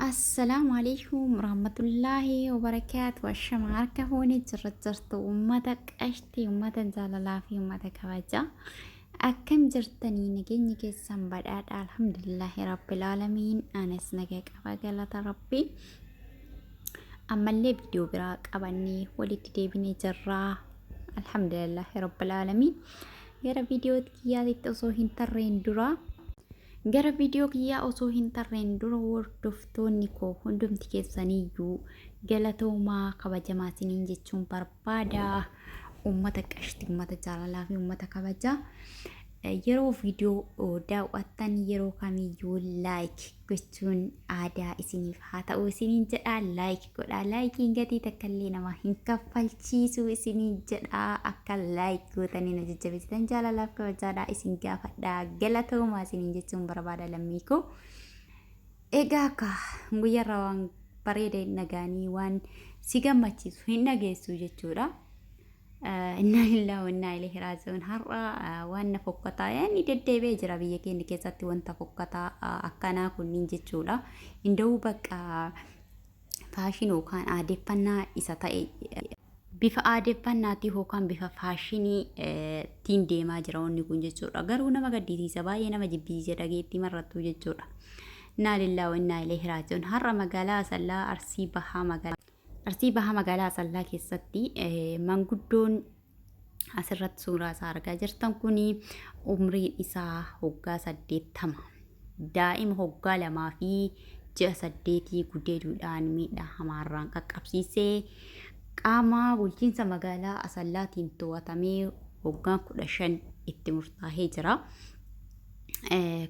السلام عليكم ورحمة الله وبركاته والشماركة هوني جرت أمتك أشتي أمتك جاللا في أمتك وجه أكم جرتني نجيني كيسان بدأت الحمد لله رب العالمين أنا سنجك أبغى ربي أما اللي فيديو براك أبني ولي تديبني جرا الحمد لله رب العالمين يرى فيديو كيا تصوهين ترين درا Gara viidiyoo kiyyaa osoo hin tarreen dura hordoftoonni koo hundumti keessaniyyuu galatoomaa kabajamaa isiniin jechuun barbaada. Uummata qashti, uummata jaalalaa fi uummata kabajaa. Yeroo viidiyoo daawwattan yeroo kamiyyuu laayik gochuun aadaa isiniif haa ta'u isiniin jedha. Laayik godhaa. Laayikiin gatii takka illee nama hin kaffalchiisu isiniin jedha. Akka laayik gootanii na jajjabeessitan jaalalaaf kabajaadhaa isin gaafadha. Galatoomaa isiniin jechuun barbaada lammii koo. Egaa akka guyyaarraa waan bareeda nagaanii waan si gammachiisu hin dhageessu jechuudha. Inna lillahi wa inna ilaihi raaji'uun har'a waan fokkataa yani deddeebi'ee jira biyya keenya keessatti wanta fokkataa akkanaa kunniin jechuudha. Inda'uu bakka faashinii yookaan aadeeffannaa isa ta'e bifa aadeeffannaatii yookaan bifa faashinii tiin deemaa jira wanni kun jechuudha. Garuu nama gaddisiisa baay'ee nama jibbisiisa dhageettii marrattuu jechuudha. Inna lillahi wa inna ilaihi raaji'uun har'a magaalaa Asallaa Arsii Bahaa magaalaa Asallaa keessatti manguddoon asirratti suuraa isaa argaa jirtan kuni umriin isaa waggaa 80. Daa'ima waggaa 2 fi ji'a 8 gudeeduudhaan miidhaa hamaarraan qaqqabsiisee qaama bulchiinsa magaalaa Asallaatiin to'atamee waggaa 15 itti murtaa'ee jira.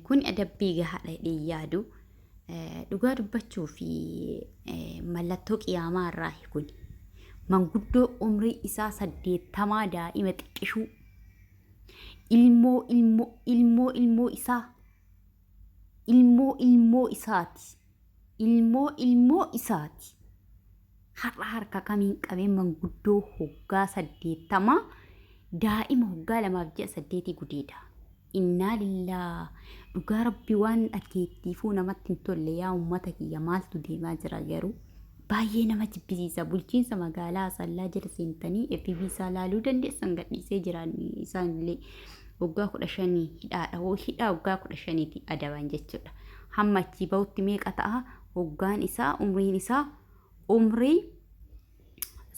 Kun adabbii gahaadha yaadu. Dhugaa dubbachuu fi mallattoo qiyaamaa irraa kun manguddoo umrii isaa 80 daa'ima xiqqishuu ilmoo isaati har'a harka kamiin qabee manguddoo waggaa 80 daa'ima waggaa 2.8 gudeeda. Inna lillahi dhugaa rabbi waan dhageettiifuu namatti hin tolle yaa uummata kiyya maaltu deemaa jira garuu baay'ee nama jibbisiisa. Bulchiinsa magaalaa Asallaa jala seentanii FB isaa laaluu dandeessan gadhiisee jiran isaanillee waggaa 15 hidhaa waggaa 15 adaban jechuudha. Hamma achi bahutti meeqa ta'a waggaan isaa umriin isaa umrii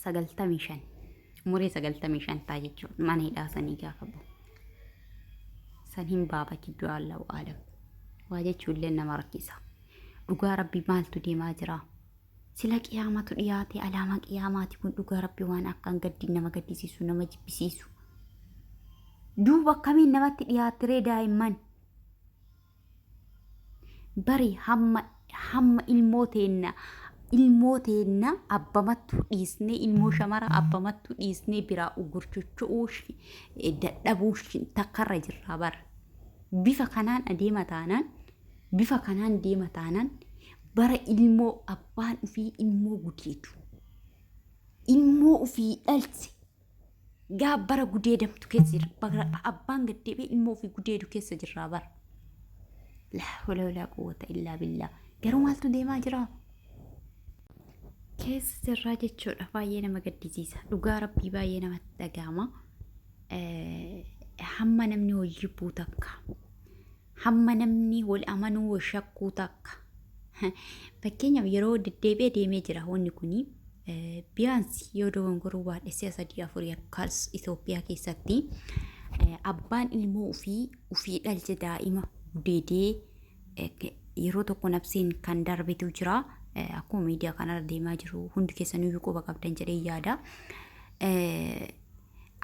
95 ta'a jechuudha. Mana hidhaa sanii gaafa bahu. Sanhin baaba kidduu Allahu aalam. Waa jechuullee nama rakkisa. Dhugaa rabbi maaltu deemaa jira? Sila qiyaamatu dhiyaate alaamaa qiyaamaati kun dhugaa rabbi waan akkaan gaddi nama gaddisiisu nama jibbisiisu. Duuba akkamiin namatti dhiyaatiree daa'imman? Bari hamma ilmoo teenna abbamattu dhiisnee ilmoo shamara abbamattu dhiisnee biraa ugurchuchuu dadhabuu takkarra jirra bara. Bifa kanaan deema taanaan bara ilmoo abbaan ufii ilmoo gudeedu ilmoo ufii dhalche gaabbara gudeedamtu keessa jira. Abbaan gaddeebee ilmoo ufii gudeedu keessa jirra bara. La hawla wala quwwata illaa billah. Garuu maaltu deemaa jira? Keessa jirraa jechuudha. Baay'ee nama gaddisiisa. Dhugaa rabbii baay'ee namatti dhagahama. Hamma namni wal jibbuu takka. Hamma namni wal amanuu wal shakkuu takka. Fakkeenyaaf yeroo deddeebi'ee deemee jira wanni kuni biyaansi yoo dogongoruu baadhe 3-4 akkas Itoophiyaa keessatti abbaan ilmoo ufii dhalche daa'ima gudeedee yeroo tokko nabseen kan darbetu jira. Akkuma miidiyaa kanarra deemaa jiru hundi keessaniyyuu quba qabdan jedhee yaada.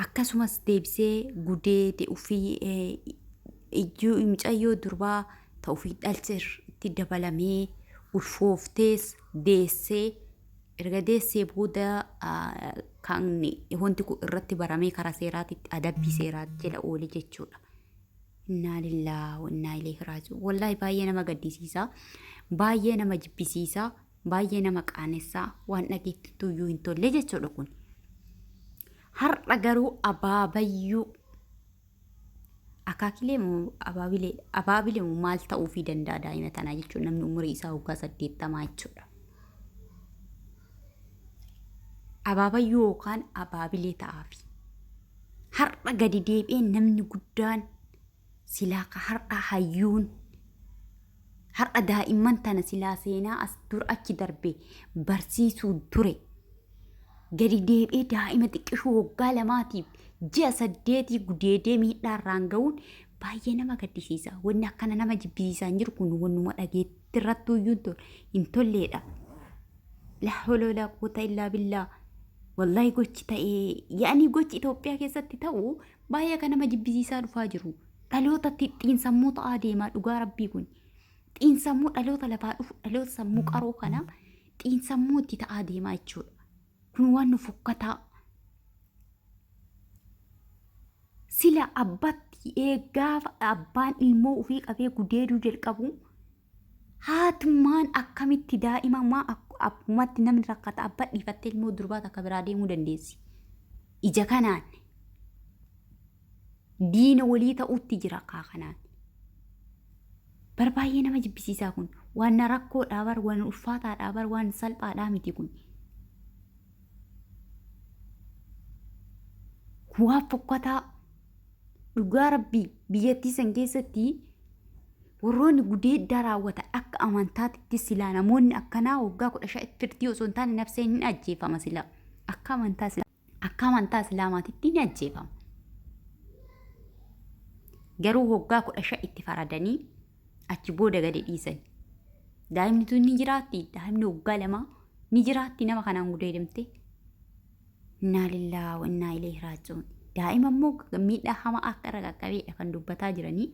Akkasumas deebisee gudeede ufii mucayyoo durbaa ta'uufii dhalche itti dabalamee ulfooftees deessee erga deessee booda kan wanti kun irratti baramee karaa seeraatitti adabbii seeraa jala oole jechuudha. Inna lillahi wa inna ilaihi raaji'uun. Wallaahi baay'ee nama gaddisiisa. Baay'ee nama jibbisiisa. Baay'ee nama qaanessaa waan dhageettitu iyyuu hin tolle jechuudha kun. Har'a garuu abaabayyuu akaakilee moo abaabilee moo maal ta'uufii danda'a daa'ima tanaa jechuun namni umurii isaa waggaa 80 jechuudha. Abaabayyuu yookaan abaabilee ta'aafi. Har'a gadi deebi'ee namni guddaan silaa ka har'a hayyuun har'a daa'imman tana silaa seenaa as dur achi darbe barsiisuu ture. Gadi deebi'ee daa'ima xiqqishuu waggaa 2tiif ji'a 8 gudeedee miidhaarraan ga'uun baay'ee nama gaddisiisa. Wanni akkana nama jibbisiisaa hin jiru kun wannuma dhageetti irrattuuyyuu hin tolleedha. La hawla wala quwwata illaa billah. Wallahi gochi ta'ee yaani gochi Itoophiyaa keessatti ta'u baay'ee kan nama jibbisiisaa dhufaa jiru. Dhalootatti xiinsammuu ta'aa deemaa dhugaa rabbii kun. Xiinsammuu dhaloota lafaa dhufu dhaloota sammuu qaroo kana xiinsammuu itti ta'aa deemaa jechuudha. Kun waan nu fokkataa. Sila abbatti eegaafa abbaan ilmoo ofii qabee gudeeduu jalqabu haatummaan akkamitti daa'ima maa akkumatti namni rakkata abbaa dhiifattee ilmoo durbaa takka biraa deemuu dandeessi. Ija kanaan diina walii ta'utti jira kaa kanaan. Barbaay'ee nama jibbisiisaa kun waan rakkoodhaa bar waan ulfaataadhaa bar waan salphaadhaa miti kun. Waan fokkataa dhugaa rabbii biyyattii san keessatti warroonni gudeeddaa raawwatan akka amantaatti silaa namoonni akkanaa waggaa 15 firtii osoo hin taane nafseen hin ajjeefama silaa akka amantaa islaamaatitti ni ajjeefama. Garuu waggaa 15 itti faradanii achi booda gadi dhiisan. Daa'imni tun ni jiraatti daa'imni waggaa 2 ni jiraatti nama kanaan gudeedamte. Inna lillahi wa inna ilaihi raaji'uun. Daa'ima immoo miidhaa hamaa akka irra qaqqabeedha kan dubbataa jiranii.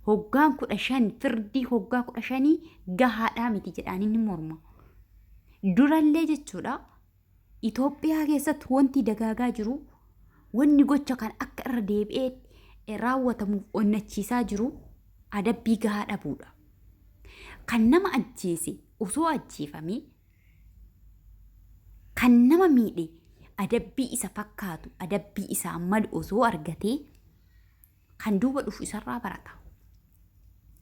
Hoggaan 15 firdii hoggaa 15 gahaadhaa miti jedhanii ni morma. Durallee jechuudha Itoophiyaa keessatti wanti dagaagaa jiru wanni gocha kan akka irra deebi'ee raawwatamuuf onnachiisaa jiru adabbii gahaa dhabuudha. Kan nama ajjeese osoo ajjeefamee kan nama miidhe adabbii isa fakkaatu adabbii isaa malu osoo argatee kan duuba dhufu isarraa barata.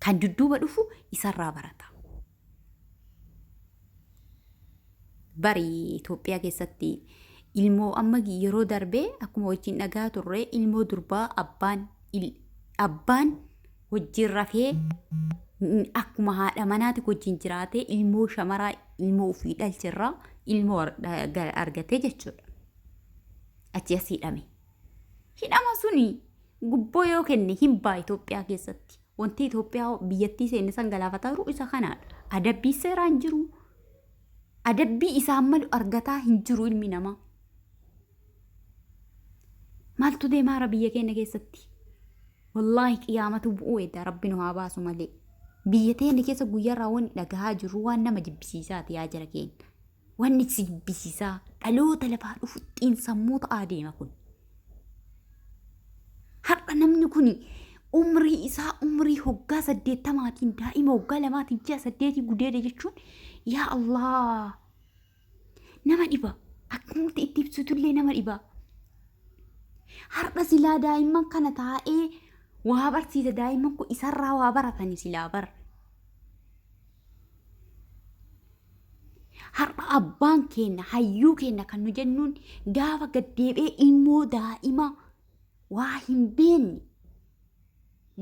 Kan dudduuba dhufu isarraa barata. Bari Itoophiyaa keessatti ilmoo amma yeroo darbee akkuma wajjin dhagaa turre ilmoo durbaa abbaan wajjin rafee akkuma haadha manaati wajjin jiraatee ilmoo shamaraa ilmoo ofii dhalchirraa ilmoo argatee jechuudha. Achi as hidhame. Hidhama suni gubboo yoo kenne hin baa Itoophiyaa keessatti. Wanti Itoophiyaa biyyattii seenne san galaafataa jiru isa kanaadha. Adabbii seeraa hin jiru. Adabbii isaan malu argataa hin jiru ilmi namaa. Maaltu deemaa biyya keenya keessatti? Wallaahi qiyaamatu bu'uu edda rabbi nu haa baasu malee. Biyya teenya keessa guyyaarraa waan dhagahaa jiru waan nama jibbisiisaati yaa jara keenya. Wanni si jibbisiisaa dhaloota lafaa dhufu xiinsammuu ta'aa deema kun. Har'a namni kuni umrii isaa umrii hoggaa 80tiin daa'ima hoggaa 2tiin ji'a 8 gudeede jechuun yaa Allah nama dhiba akkumatti itti ibsitullee nama dhiba. Har'a silaa daa'imman kana taa'ee waa barsiisa daa'imman kun isarraa waa baratanii silaa bar. Har'a abbaan keenya hayyuu keenya kan nu jennuun gaafa gaddeebee ilmoo daa'ima waa hin beenne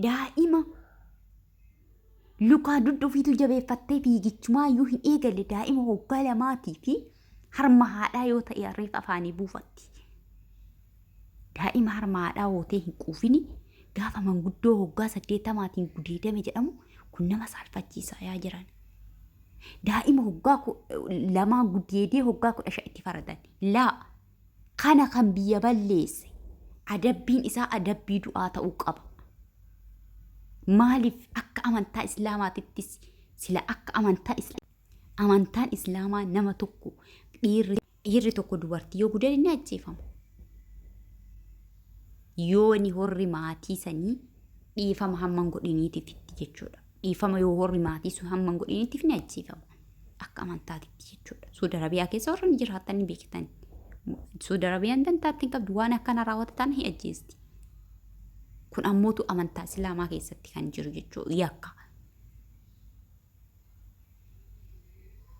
daa'ima lukaa duddufiitu jabeeffattee fiigichumaayyuu hin eegalle daa'ima hoggaa 2 fi harma haadhaa yoo ta'e harreef afaanii buufatti. Daa'ima harma haadhaa hootee hin quufini gaafa manguddoo hoggaa 80tiin gudeedame jedhamu kun nama saalfachiisaa yaa jiran. Daa'ima hoggaa 2 gudeedee hoggaa 15 itti faradan. Laa kana kan biyya balleesse adabbiin isaa adabbii du'aa ta'uu qaba. Maaliif akka amantaa islaamaatittis sila akka amantaan islaamaa nama tokko dhiirri tokko dubartii yoo gudeede ni ajjeefamu. Yoo ni horri maatii sanii dhiifama hamman godhiniitiif jechuudha. Dhiifama yoo horri maatii sun hamman godhiniitiif ni ajjeefamu akka amantaatitti jechuudha. Saudi Arabiyaa keessa warra ni jiraatan ni beektan. Saudi Arabiyaan dantaatti qabdu waan akkana raawwatan hin ajjeesti. Kun ammootu amantaa Islaamaa keessatti kan jiru jechuudha yakka.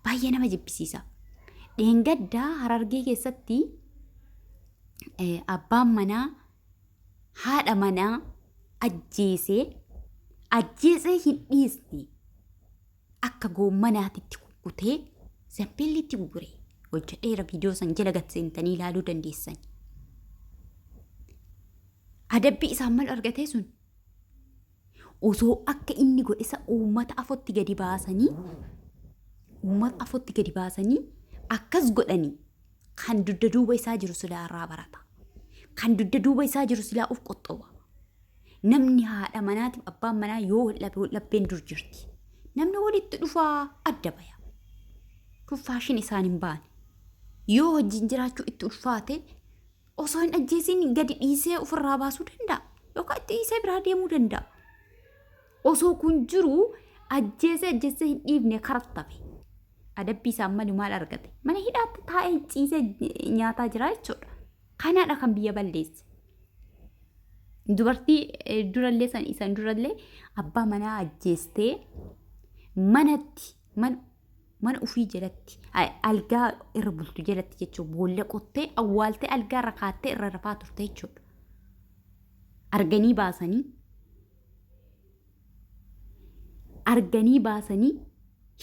Baay'ee nama jibbisiisa. Dheengaddaa Harargee keessatti abbaan manaa haadha manaa ajjeesee hin dhiisne akka goommanaatitti kukkutee zambeellitti gurgure. Hojjedheera viidiyoo san jala gadseentanii ilaaluu dandeessan. Adabbii isaan mal argatee sun osoo akka inni godhe isa uummata afootti gadi baasanii akkas godhanii kan dugda duuba isaa jiru silaa irraa barata. Kan dugda duuba isaa jiru silaa uf qoxxooba. Namni haadha manaatiif abbaan manaa yoo lapheen dur jirti. Namni walitti dhufaa adda baya. Kun faashin isaan hin baane. Yoo wajjin jiraachuu itti ulfaate osoo hin ajjeesiin gadi dhiisee ofirraa baasuu danda'a. Yookaan itti dhiisee biraa deemuu danda'a. Osoo kun jiru ajjeesee hin dhiifne karattafe. Adabbii isaan malu maal argate? Mana hidhaatti taa'ee ciisee nyaataa jira jechuudha. Kanaadha kan biyya balleesse. Dubartii durallee isan durallee abbaa manaa ajjeestee mana ufii jalatti algaa irra bultu jalatti jechuudha. Boolla qottee awwaaltee algaa irra kaattee irra rafaa turte jechuudha. Arganii baasanii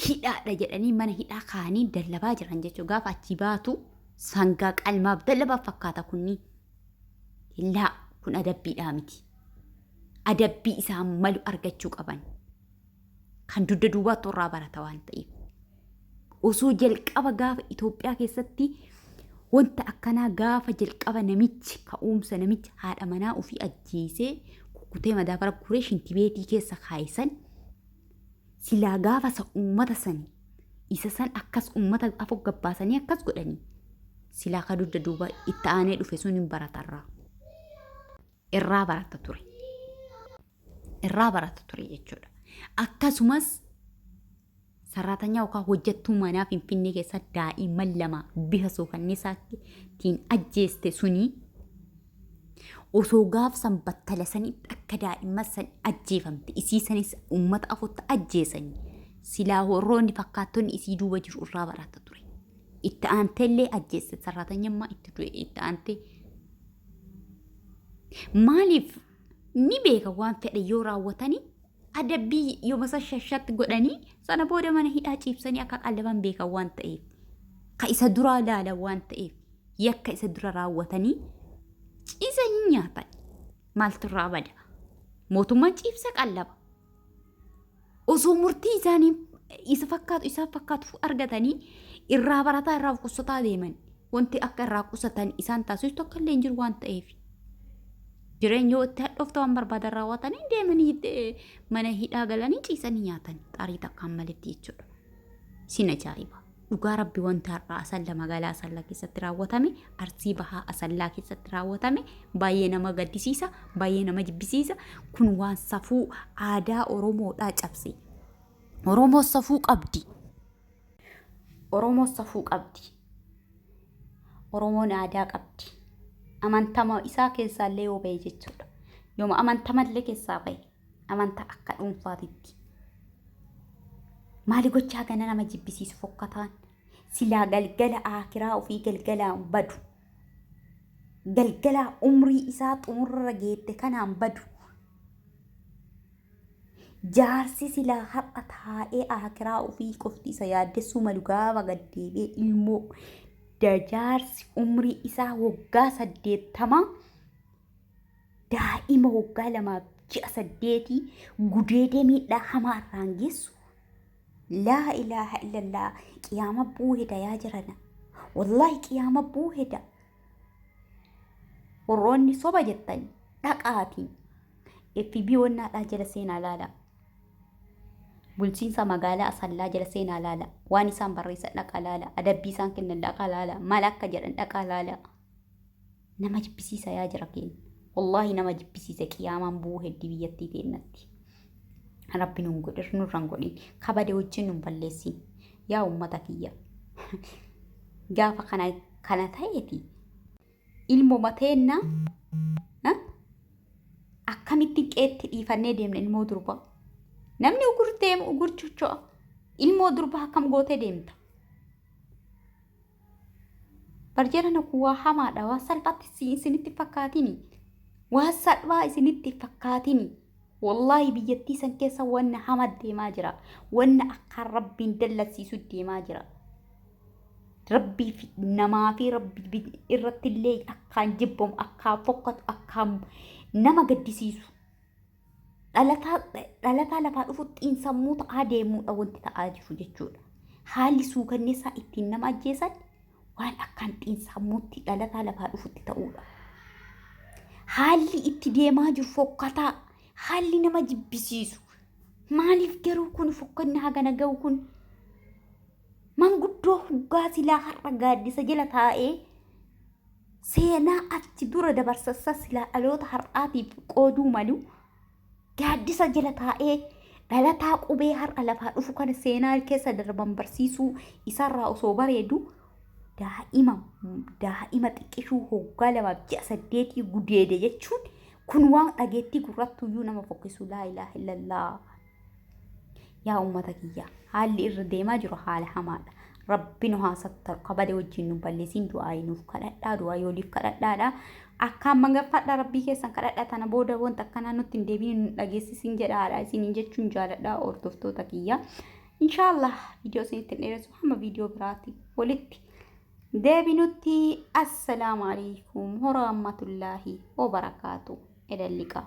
hidhaadha jedhanii mana hidhaa kaanii dallabaa jiran jechuudha. Gaafa achi baatu sangaa qalmaaf dallabaaf fakkaata kunni. Illaa kun adabbiidhaa miti. Adabbii isaan malu argachuu qaban. Kan dugda duubaatti irraa barata waan ta'eef. Osoo jalqaba gaafa Itoophiyaa keessatti wanta akkanaa gaafa jalqaba ka'umsa namichi haadha manaa ofii ajjeesee kukkutee madaabara guree shintibeetii keessa kaayisan silaa gaafa isa uummata sanii isa san akkas uummata afoo gabbaasanii akkas godhanii silaa ka dugda duuba itti aanee dhufe sun hin baratarraa. Irraa barata ture jechuudha. Akkasumas saraatanyaa yookaan hojjettuu manaa Finfinnee keessa daa'imman lama bifa sookanneesaatiin ajjeeste suni osoo gaafsan battala sanitti akka daa'imman san ajjeefamte isii sanis uummata afootti ajjeesanii silaa warroonni fakkaattonni isii duuba jiru irraa barata ture. Itti aanteellee ajjeeste saraatanyaa itti du'e itti aantee. Maaliif ni beeka waan fedhe yoo raawwatanii adabbii yoo masa shashatti godhanii sana booda mana hidhaa ciibsanii akka qallaban beekan waan ta'eef. Ka isa duraa ilaalan waan ta'eef yakka isa dura raawwatanii ciisanii nyaatan. Maaltu irraa bada? Mootummaan ciibsa qallaba. Osoo murtii isaanii isaan fakkaatu argatanii irraa barataa irraa qusataa deeman wanti akka irraa qusatan isaan taasisu tokko illee hin jiru waan ta'eef. Jireenya itti hadhoofta waan barbaadan raawwatanii deemanii mana hidhaa galanii ciisanii nyaatan xaarii takkaan maletti jechuudha. Sin ajaa'iba. Dhugaa rabbi wanta har'aa Asalla magaalaa Asallaa keessatti raawwatame Arsii Bahaa Asallaa keessatti raawwatame baay'ee nama gaddisiisa, baay'ee nama jibbisiisa. Kun waan safuu aadaa Oromoodhaa cabse. Oromoo safuu qabdi. Oromoon aadaa qabdi. Amantama isaa keessaallee yoo ba'e jechuudha. Yooma amantamallee keessaa ba'e amanta akka dhuunfaatitti. Maali gochaa kana nama jibbisiisu fokkataan? Silaa galgala aakiraa ofii galgalaan badu. Galgala umrii isaa xumurra geette kanaan badu. Jaarsi silaa har'a taa'ee aakiraa ofii qofti isa yaaddessuu malu gaafa gaddeebi'ee ilmoo jaarsi umrii isaa waggaa 80 daa'ima waggaa 2.8 gudeedee miidhaa hamaa irraan geessu. Laa ilaaha illallah qiyaama buuheda yaa jirana. Wallahi qiyaama buuheda. Warroonni soba jettan dhaqaatiin FB wannaadhaa jala seenaa laala. Bulchiinsa magaalaa Asallaa jala seenaa laala. Waan isaan barreessan dhaqaa laala. Adabbii isaan kennan dhaqaa laala. Maal akka jedhan dhaqaa laala. Nama jibbisiisa yaa jira keenya. Wallahi nama jibbisiisa qiyaamaan buuheddi biyyattii teennatti. Rabbi nun godhe nurraan godhin kabade wajjin nun balleessin yaa ummata kiyya. Gaafa kana ta'eeti ilmoo mateenna akkamitti qeetti dhiifannee deemna ilmoo durbaa. Namni ugur deemu ugur chocho'a. Ilmoo durbaa akkam gootee deemta. Barjana kun waa hamaadha. Waa salphaatti isinitti fakkaatini. Waa salphaa isinitti fakkaatini. Wallahi biyyattii san keessa wanna hamad deemaa jira. Wanna akkaan rabbiin dallasiisu deemaa jira. Rabbii fi namaa fi rabbi irratti illee akkaan jibbamu, akkaan fokkatu, akkaan nama gaddisiisu. Dhalataa lafaa dhufutti xiinsammuu ta'aa deemuudha wanti ta'aa jiru jechuudha. Haalli suukanneessaa ittiin nama ajjeesan waan akkaan xiinsammuutti dhalataa lafaa dhufutti ta'uudha. Haalli itti deemaa jiru fokkataa, haalli nama jibbisiisu. Maaliif garuu kun fokkannaa hagana ga'u kun? Manguddoo huggaa silaa har'a gaaddisa jala taa'ee seenaa achi dura dabarsassa silaa dhaloota har'aatiif qooduu malu gaaddisa jala taa'ee dhalataa qubee har'a lafaa dhufu kana seenaa keessa darban barsiisuu isarraa osoo bareedu daa'ima xiqqishuu hoggaa 2-8 gudeede jechuun kun waan dhageettii gurrattuyyuu nama fokkisu. Laa ilaaha illallah. Yaa ummata kiyya haalli irra deemaa jiru haala hamaadha. Rabbi nu haa sattar qabade wajjin nu balleessin du'aa nuuf kadhadhaa. Du'aa yooliif kadhadhaadha. Akkaan mangaffadha rabbii keessan kadhadhaa tana booda wanta akkanaa nutti hin deebiin nu dhageessisin jedhaadha. Isiniin jechuun jaaladhaa hordoftoota kiyya. Inshaallah viidiyoo isinitti hin dheeressu hamma viidiyoo biraatti walitti deebinutti. Assalaamu alaikum warahmatullaahi wabarakaatuh. Ila liqaa.